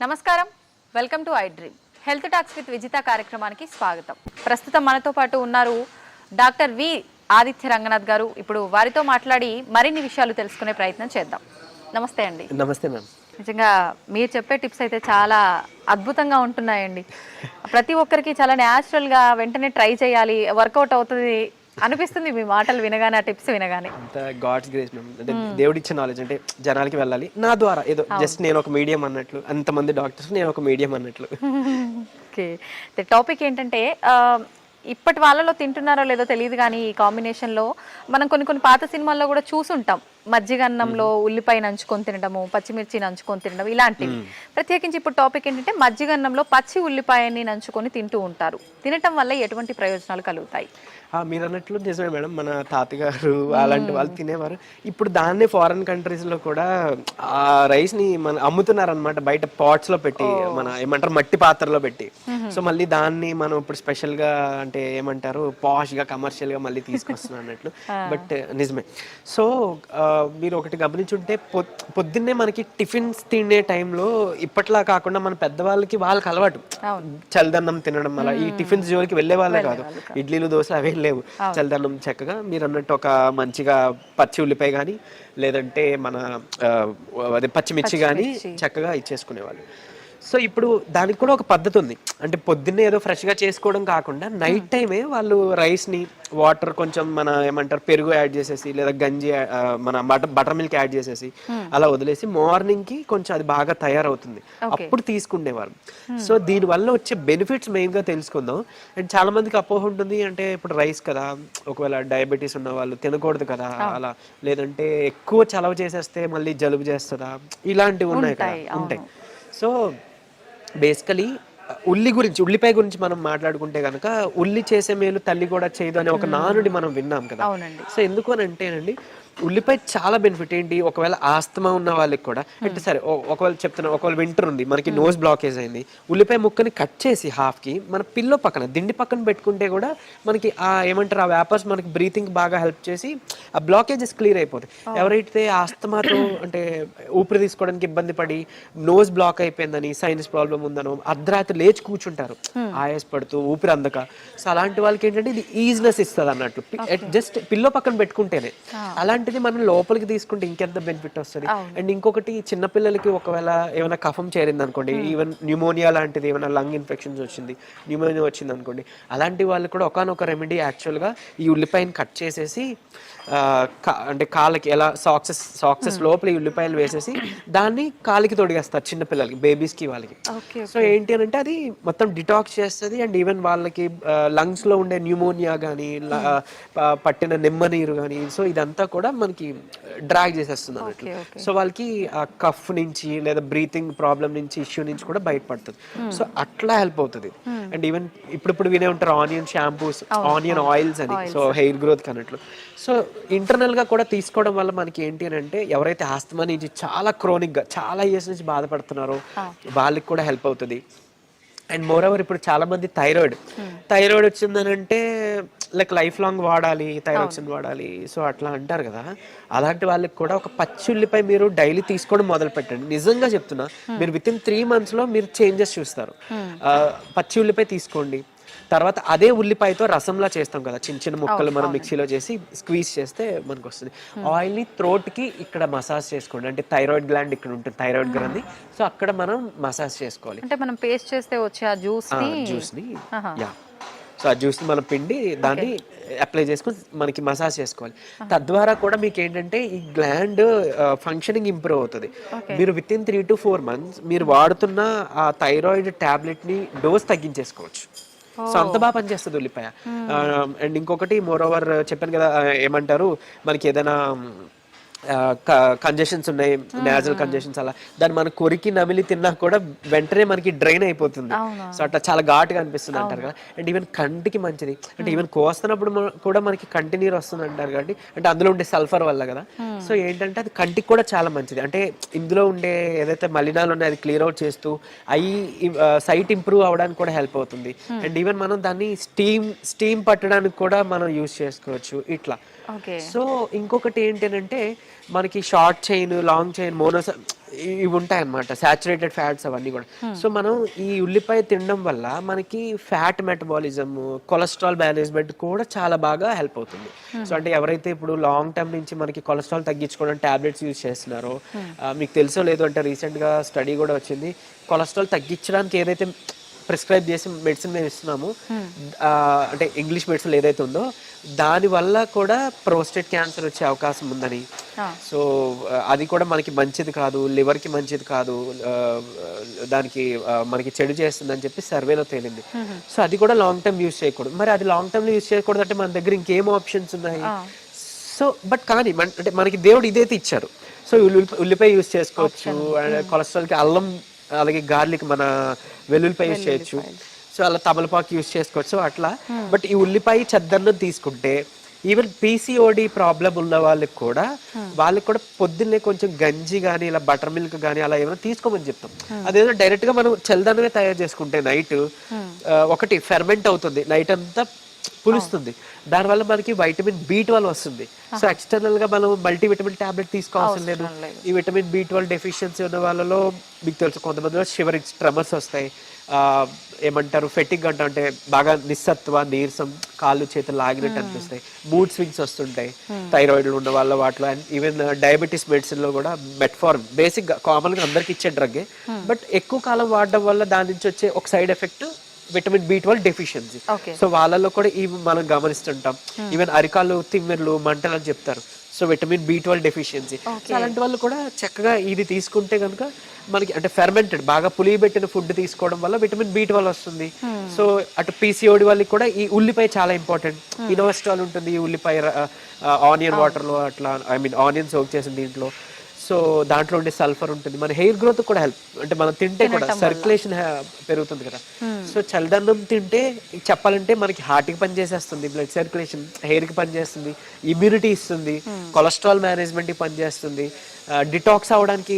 నమస్కారం, welcome to I dream. Health talks with Vijitha కార్యక్రమానికి స్వాగతం. ప్రస్తుతం మనతో పాటు ఉన్నారు డాక్టర్ వి ఆదిత్య రంగనాథ్ గారు. ఇప్పుడు వారితో మాట్లాడి మరిన్ని విషయాలు తెలుసుకునే ప్రయత్నం చేద్దాం. నమస్తే అండి. నమస్తే మ్యామ్. నిజంగా మీరు చెప్పే టిప్స్ అయితే చాలా అద్భుతంగా ఉంటున్నాయండి. ప్రతి ఒక్కరికి చాలా న్యాచురల్గా వెంటనే ట్రై చేయాలి, వర్కౌట్ అవుతుంది అనిపిస్తుంది మీ మాటలు వినగానే, ఆ టిప్స్ వినగానే. అంత గాడ్స్ గ్రేస్ మ్యామ్. అంటే దేవుడిచ్చే నాలెడ్జ్, అంటే జనాలకి వెళ్ళాలి నా ద్వారా, ఏదో జస్ట్ నేను ఒక మీడియం అన్నట్లు, అంతమంది డాక్టర్స్ నేను ఒక మీడియం అన్నట్లు. ఓకే, టాపిక్ ఏంటంటే ఇప్పటి వాళ్ళలో తింటున్నారో లేదో తెలియదు కానీ ఈ కాంబినేషన్లో మనం కొన్ని పాత సినిమాల్లో కూడా చూసుంటాం. మజ్జిగన్నంలో ఉల్లిపాయ నంచుకొని తినడము, పచ్చిమిర్చి నంచుకొని తినడం, ఇలాంటివి. ప్రత్యేకించి ఇప్పుడు టాపిక్ ఏంటంటే మజ్జిగన్నంలో పచ్చి ఉల్లిపాయని నంచుకొని తింటూ ఉంటారు. తినటం వల్ల ఎటువంటి ప్రయోజనాలు కలుగుతాయి? మీరు అన్నట్లు నిజమే మేడం. మన తాతగారు అలాంటి వాళ్ళు తినేవారు. ఇప్పుడు దాన్నే ఫారెన్ కంట్రీస్లో కూడా ఆ రైస్ని మన అమ్ముతున్నారు అనమాట, బయట పాట్స్లో పెట్టి, మన ఏమంటారు మట్టి పాత్రలో పెట్టి. సో మళ్ళీ దాన్ని మనం ఇప్పుడు స్పెషల్గా, అంటే ఏమంటారు పాష్గా, కమర్షియల్గా మళ్ళీ తీసుకొస్తున్నాం అన్నట్లు. బట్ నిజమే. సో మీరు ఒకటి గమనించుంటే, పొద్దున్నే మనకి టిఫిన్స్ తినే టైంలో ఇప్పట్లా కాకుండా మన పెద్దవాళ్ళకి వాళ్ళకి అలవాటు చల్దన్నం తినడం. అలా ఈ టిఫిన్స్ జోలికి వెళ్ళే వాళ్ళే కాదు, ఇడ్లీలు దోశలు అవే లేవు. చల్దన్నం చక్కగా మీరు అన్నట్టు ఒక మంచిగా పచ్చి ఉల్లిపాయ కానీ, లేదంటే మన అదే పచ్చిమిర్చి కానీ చక్కగా ఇచ్చేసుకునేవాళ్ళు. సో ఇప్పుడు దానికి కూడా ఒక పద్ధతి ఉంది. అంటే పొద్దున్నే ఏదో ఫ్రెష్గా చేసుకోవడం కాకుండా నైట్ టైమే వాళ్ళు రైస్ని, వాటర్ కొంచెం మన ఏమంటారు పెరుగు యాడ్ చేసేసి, లేదా గంజి, మన బటర్ మిల్క్ యాడ్ చేసేసి అలా వదిలేసి మార్నింగ్కి కొంచెం అది బాగా తయారవుతుంది, అప్పుడు తీసుకునేవారు. సో దీనివల్ల వచ్చే బెనిఫిట్స్ మెయిన్గా తెలుసుకుందాం. అండ్ చాలా మందికి అపోహ ఉంటుంది, అంటే ఇప్పుడు రైస్ కదా, ఒకవేళ డయాబెటీస్ ఉన్న వాళ్ళు తినకూడదు కదా అలా, లేదంటే ఎక్కువ చలవ చేసేస్తే మళ్ళీ జలుబు చేస్తుందా, ఇలాంటివి ఉన్నాయి కదా, ఉంటాయి. సో బేసికలీ ఉల్లిపాయ గురించి మనం మాట్లాడుకుంటే కనుక, ఉల్లి చేసే మేలు తల్లి కూడా చేయదు అనే ఒక నానుడి మనం విన్నాం కదా. సో ఎందుకు అని అంటేనండి, ఉల్లిపాయ చాలా బెనిఫిట్ ఏంటి, ఒకవేళ ఆస్తమా ఉన్న వాళ్ళకి కూడా, అంటే సరే ఒకవేళ చెప్తున్నా, ఒకవేళ వింటర్ ఉంది, మనకి నోస్ బ్లాకేజ్ అయింది, ఉల్లిపాయ ముక్కని కట్ చేసి హాఫ్కి మన పిల్లో పక్కన, దిండి పక్కన పెట్టుకుంటే కూడా మనకి ఆ ఏమంటారు ఆ వ్యాపర్స్ మనకి బ్రీతింగ్ బాగా హెల్ప్ చేసి ఆ బ్లాకేజెస్ క్లియర్ అయిపోతాయి. ఎవరైతే ఆస్తమాతో, అంటే ఊపిరి తీసుకోవడానికి ఇబ్బంది పడి నోస్ బ్లాక్ అయిపోయిందని, సైనస్ ప్రాబ్లం ఉందనో, అర్ధరాత్రి లేచి కూర్చుంటారు ఆయాస పడుతూ, ఊపిరి అందక. సో అలాంటి వాళ్ళకి ఏంటంటే ఇది ఈజినెస్ ఇస్తుంది అన్నట్టు, జస్ట్ పిల్లో పక్కన పెట్టుకుంటేనే. అలాంటిది మనం లోపలికి తీసుకుంటే ఇంకెంత బెనిఫిట్ వస్తుంది. అండ్ ఇంకొకటి, చిన్నపిల్లలకి ఒకవేళ ఏమైనా కఫం చేరింది అనుకోండి, ఈవెన్ న్యూమోనియా లాంటిది, ఏమైనా లంగ్ ఇన్ఫెక్షన్స్ వచ్చింది, న్యూమోనియా వచ్చింది అనుకోండి, అలాంటి వాళ్ళు కూడా ఒకనొక రెమెడీ యాక్చువల్గా ఈ ఉల్లిపాయని కట్ చేసేసి, అంటే కాళ్ళకి ఎలా సాక్సెస్ లోపల ఈ ఉల్లిపాయలు వేసేసి దాన్ని కాలికి తొడిగేస్తారు చిన్నపిల్లలకి, బేబీస్కి, వాళ్ళకి. సో ఏంటి అని అంటే అది మొత్తం డిటాక్స్ చేస్తుంది. అండ్ ఈవెన్ వాళ్ళకి లంగ్స్లో ఉండే న్యూమోనియా కానీ, పట్టిన నిమ్మ నీరు కానీ, సో ఇదంతా కూడా మనకి డ్రాగ్ చేసేస్తుంది అన్నట్టు. సో వాళ్ళకి ఆ కఫ్ నుంచి, లేదా బ్రీతింగ్ ప్రాబ్లం నుంచి, ఇష్యూ నుంచి కూడా బయటపడుతుంది. సో అట్లా హెల్ప్ అవుతుంది. అండ్ ఈవెన్ ఇప్పుడు వినే ఉంటారు ఆనియన్ షాంపూస్, ఆనియన్ ఆయిల్స్ అని, సో హెయిర్ గ్రోత్ అన్నట్లు. సో ఇంటర్నల్ గా కూడా తీసుకోవడం వల్ల మనకి ఏంటి అని అంటే, ఎవరైతే ఆస్తమా నుంచి చాలా క్రోనిక్ గా చాలా ఇయర్స్ నుంచి బాధపడుతున్నారో వాళ్ళకి కూడా హెల్ప్ అవుతుంది. అండ్ మోర్ ఓవర్ ఇప్పుడు చాలా మంది థైరాయిడ్ వచ్చిందని అంటే లైఫ్ లాంగ్ వాడాలి, థైరాక్సిన్ వాడాలి, సో అట్లా అంటారు కదా. అలాంటి వాళ్ళకి కూడా ఒక పచ్చి ఉల్లిపాయ మీరు డైలీ తీసుకోవడం మొదలు పెట్టండి. నిజంగా చెప్తున్నా, మీరు విత్ ఇన్ 3 months లో మీరు చేంజెస్ చూస్తారు. పచ్చి ఉల్లిపాయ తీసుకోండి, తర్వాత అదే ఉల్లిపాయతో రసంలా చేస్తాం కదా, చిన్న చిన్న ముక్కలు మనం మిక్సీలో చేసి స్క్వీజ్ చేస్తే మనకు వస్తుంది. ఆయిల్ని త్రోట్కి ఇక్కడ మసాజ్ చేసుకోండి, అంటే థైరాయిడ్ గ్లాండ్ ఇక్కడ ఉంటుంది, థైరాయిడ్ గ్రంథి, సో అక్కడ మనం మసాజ్ చేసుకోవాలి. అంటే మనం పేస్ట్ చేస్తే వచ్చే ఆ జ్యూస్ని సో ఆ జ్యూస్ని మనం పిండి దాన్ని అప్లై చేసుకుని మనకి మసాజ్ చేసుకోవాలి. తద్వారా కూడా మీకు ఏంటంటే ఈ గ్లాండ్ ఫంక్షనింగ్ ఇంప్రూవ్ అవుతుంది. మీరు విత్ ఇన్ 3 to 4 months మీరు వాడుతున్న ఆ థైరాయిడ్ టాబ్లెట్ని డోస్ తగ్గించేసుకోవచ్చు. సో అంత బాగా పనిచేస్తుంది ఉల్లిపాయ. అండ్ ఇంకొకటి మోర్ ఓవర్ చెప్పాను కదా, ఏమంటారు మనకి ఏదైనా కంజెషన్స్ ఉన్నాయి, నేజల్ కంజెషన్స్, అలా దాన్ని మనం కొరికి నమిలి తిన్నా కూడా వెంటనే మనకి డ్రైన్ అయిపోతుంది. సో అట్లా చాలా ఘాటుగా అనిపిస్తుంది అంటారు కదా. అండ్ ఈవెన్ కంటికి మంచిది, అంటే ఈవెన్ కోస్తున్నప్పుడు కూడా మనకి కంటి నీరు వస్తుంది అంటారు కాబట్టి, అంటే అందులో ఉండే సల్ఫర్ వల్ల కదా. సో ఏంటంటే అది కంటికి కూడా చాలా మంచిది. అంటే ఇందులో ఉండే ఏదైతే మలినాలు ఉన్నాయో అది క్లియర్ అవుట్ చేస్తూ సైట్ ఇంప్రూవ్ అవడానికి కూడా హెల్ప్ అవుతుంది. అండ్ ఈవెన్ మనం దాన్ని స్టీమ్ పట్టడానికి కూడా మనం యూజ్ చేసుకోవచ్చు. ఇట్లా ఓకే. సో ఇంకొకటి ఏంటంటే మనకి షార్ట్ చైన్, లాంగ్ చైన్, మోనోస్ ఇవి ఉంటాయి అన్నమాట, సాచురేటెడ్ ఫ్యాట్స్ అవన్నీ కూడా. సో మనం ఈ ఉల్లిపాయ తినడం వల్ల మనకి ఫ్యాట్ మెటబాలిజం, కొలెస్ట్రాల్ మేనేజ్మెంట్ కూడా చాలా బాగా హెల్ప్ అవుతుంది. సో అంటే ఎవరైతే ఇప్పుడు లాంగ్ టర్మ్ నుంచి మనకి కొలెస్ట్రాల్ తగ్గించుకోవడానికి టాబ్లెట్స్ యూజ్ చేస్తున్నారో, మీకు తెలుసో లేదో అంటే రీసెంట్గా స్టడీ కూడా వచ్చింది, కొలెస్ట్రాల్ తగ్గించడానికి ఏదైతే ప్రిస్క్రైబ్ చేసి మెడిసిన్ మేము ఇస్తున్నాము, అంటే ఇంగ్లీష్ మెడిసిన్ ఏదైతే ఉందో దాని వల్ల కూడా ప్రోస్టేట్ క్యాన్సర్ వచ్చే అవకాశం ఉందని. సో అది కూడా మనకి మంచిది కాదు, లివర్కి మంచిది కాదు, దానికి మనకి చెడు చేస్తుందని చెప్పి సర్వేలో తేలింది. సో అది కూడా లాంగ్ టర్మ్ యూజ్ చేయకూడదు. మరి అది లాంగ్ టర్మ్ యూజ్ చేయకూడదు అంటే మన దగ్గర ఇంకేం ఆప్షన్స్ ఉన్నాయి? సో బట్ కానీ అంటే మనకి దేవుడు ఇదైతే ఇచ్చారు. సో ఉల్లిపాయ యూజ్ చేసుకోవచ్చు, కొలెస్ట్రాల్కి అల్లం, అలాగే గార్లిక్, మన వెల్లుల్లిపాయ యూజ్ చేయొచ్చు, సో అలా తమలపాకు యూజ్ చేసుకోవచ్చు అట్లా. బట్ ఈ ఉల్లిపాయ చెద్దన్నం తీసుకుంటే ఈవెన్ పీసీఓడి ప్రాబ్లం ఉన్న వాళ్ళకి కూడా పొద్దున్నే కొంచెం గంజి కానీ ఇలా బటర్ మిల్క్ కానీ అలా ఏమైనా తీసుకోమని చెప్తాం. అదేదో డైరెక్ట్ గా మనం చల్లదనమే తయారు చేసుకుంటే నైట్ ఒకటి ఫెర్మెంట్ అవుతుంది, నైట్ అంతా పులుస్తుంది, దానివల్ల మనకి వైటమిన్ B12 వస్తుంది. సో ఎక్స్టర్నల్ గా మనం మల్టీవిటమిన్ టాబ్లెట్ తీసుకోవాల్సిన లేదు. ఈ విటమిన్ B12 డెఫిషియన్సీ ఉన్న వాళ్ళలో మీకు తెలుసు కొంతమందిలో షివరింగ్, ట్రెమర్స్ వస్తాయి, ఏమంటారు ఫెటిక్ అంట, అంటే బాగా నిస్సత్వ, నీరసం, కాళ్ళు చేతులు లాగినట్టు అనిపిస్తాయి, మూడ్ స్వింగ్స్ వస్తుంటాయి థైరాయిడ్ ఉన్న వాళ్ళ వాటిలో. అండ్ ఈవెన్ డయాబెటీస్ మెడిసిన్ లో కూడా మెట్ఫార్మ్ బేసిక్ గా కామన్ గా అందరికి ఇచ్చే డ్రగ్, బట్ ఎక్కువ కాలం వాడడం వల్ల దాని నుంచి వచ్చే ఒక side effect vitamin B12 deficiency. So వాళ్ళలో కూడా ఇవి మనం గమనిస్తుంటాం. ఈవెన్ అరికాలు, తిమ్మిర్లు, మంటలు అని చెప్తారు, so vitamin B12 deficiency. So అలాంటి వాళ్ళు కూడా చక్కగా ఇది తీసుకుంటే కనుక మనకి అంటే ఫెర్మెంటెడ్, బాగా పులియబెట్టిన ఫుడ్ తీసుకోవడం వల్ల విటమిన్ B12 వస్తుంది. సో అటు పీసీఓడి వాళ్ళకి కూడా ఈ ఉల్లిపాయ చాలా ఇంపార్టెంట్. ఇనోవెస్ట్రాల్ ఉంటుంది ఈ ఉల్లిపాయ ఆనియన్ వాటర్ లో, అట్లా ఐ మీన్ ఆనియన్ సోక్ చేసిన దీంట్లో. సో దాంట్లో ఉండే సల్ఫర్ ఉంటుంది, మన హెయిర్ గ్రోత్ కూడా హెల్ప్, అంటే మనం తింటే కూడా సర్క్యులేషన్ పెరుగుతుంది కదా. సో చల్లదన్నం తింటే చెప్పాలంటే మనకి హార్ట్కి పనిచేసేస్తుంది, బ్లడ్ సర్క్యులేషన్, హెయిర్కి పనిచేస్తుంది, ఇమ్యూనిటీ ఇస్తుంది, కొలెస్ట్రాల్ మేనేజ్మెంట్కి పనిచేస్తుంది, డిటాక్స్ అవ్వడానికి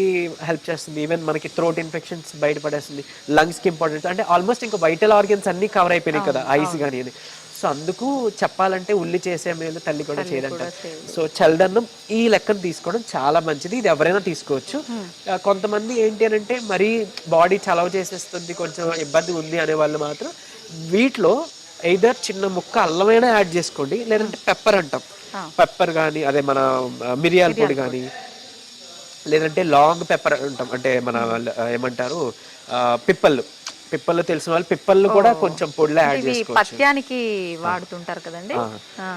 హెల్ప్ చేస్తుంది, ఈవెన్ మనకి థ్రోట్ ఇన్ఫెక్షన్స్ బయటపడేస్తుంది, లంగ్స్కి ఇంపార్టెంట్, అంటే ఆల్మోస్ట్ ఇంకా వైటల్ ఆర్గన్స్ అన్ని కవర్ అయిపోయినాయి కదా ఐస్ కానీ అని. సో అందుకు చెప్పాలంటే ఉల్లి చేసే మేలు తల్లి కూడా చేయదంట. సో చల్లదన్నం ఈ లెక్కను తీసుకోవడం చాలా మంచిది, ఇది ఎవరైనా తీసుకోవచ్చు. కొంతమంది ఏంటి అని అంటే మరీ బాడీ చలవ చేసేస్తుంది, కొంచెం ఇబ్బంది ఉంది అనే వాళ్ళు మాత్రం వీటిలో ఎయిదర్ చిన్న ముక్క అల్లమైనా యాడ్ చేసుకోండి, లేదంటే పెప్పర్ అంటాం, పెప్పర్ కానీ అదే మన మిరియాల పొడి కానీ, లేదంటే లాంగ్ పెప్పర్ అంటాం, అంటే మన ఏమంటారు పిప్పళ్ళు తెలిసిన వాళ్ళు పిప్పళ్ళు కూడా కొంచెం పొడిలో యాడ్ చేసుకోవచ్చు. పత్యానికి వాడుతుంటారు కదండి.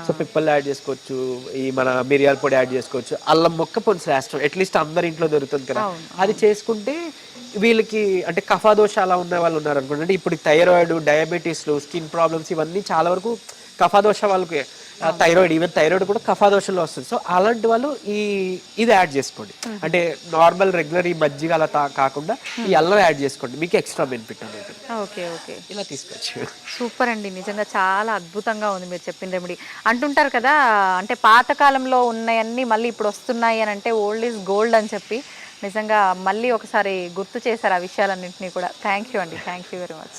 సో పిప్పళ్ళు యాడ్ చేసుకోవచ్చు, ఈ మన మిరియాల పొడి యాడ్ చేసుకోవచ్చు, అల్లం ముక్క పొడి శ్రేష్టం, అట్లీస్ట్ అందరి ఇంట్లో దొరుకుతుంది కదా, అది చేసుకుంటే వీళ్ళకి అంటే కఫాదోష అలా ఉన్న వాళ్ళు ఉన్నారు అనుకోండి, అంటే ఇప్పుడు థైరాయిడ్, డయాబెటీస్లు, స్కిన్ ప్రాబ్లమ్స్ ఇవన్నీ చాలా వరకు కఫాదోష వాళ్ళకి, థైరాయిడ్, ఈవెన్ థైరాయిడ్ కూడా కఫాదోషంలో వస్తుంది. సో అలాంటి వాళ్ళు ఇది యాడ్ చేసుకోండి, అంటే నార్మల్ రెగ్యులర్ ఈ మజ్జిగ అలా కాకుండా ఈ అల్లం యాడ్ చేసుకోండి, మీకు ఎక్స్ట్రా బెనిఫిట్ అనేది. ఓకే ఓకే, ఇలా తీసుకోవచ్చు. సూపర్ అండి, నిజంగా చాలా అద్భుతంగా ఉంది మీరు చెప్పిన రెమెడీ. అంటుంటారు కదా, అంటే పాతకాలంలో ఉన్నాయన్నీ మళ్ళీ ఇప్పుడు వస్తున్నాయి అని అంటే ఓల్డ్ ఈజ్ గోల్డ్ అని చెప్పి, నిజంగా మళ్ళీ ఒకసారి గుర్తు చేశారు ఆ విషయాలన్నింటినీ కూడా. థ్యాంక్ యూ అండి, థ్యాంక్ యూ వెరీ మచ్.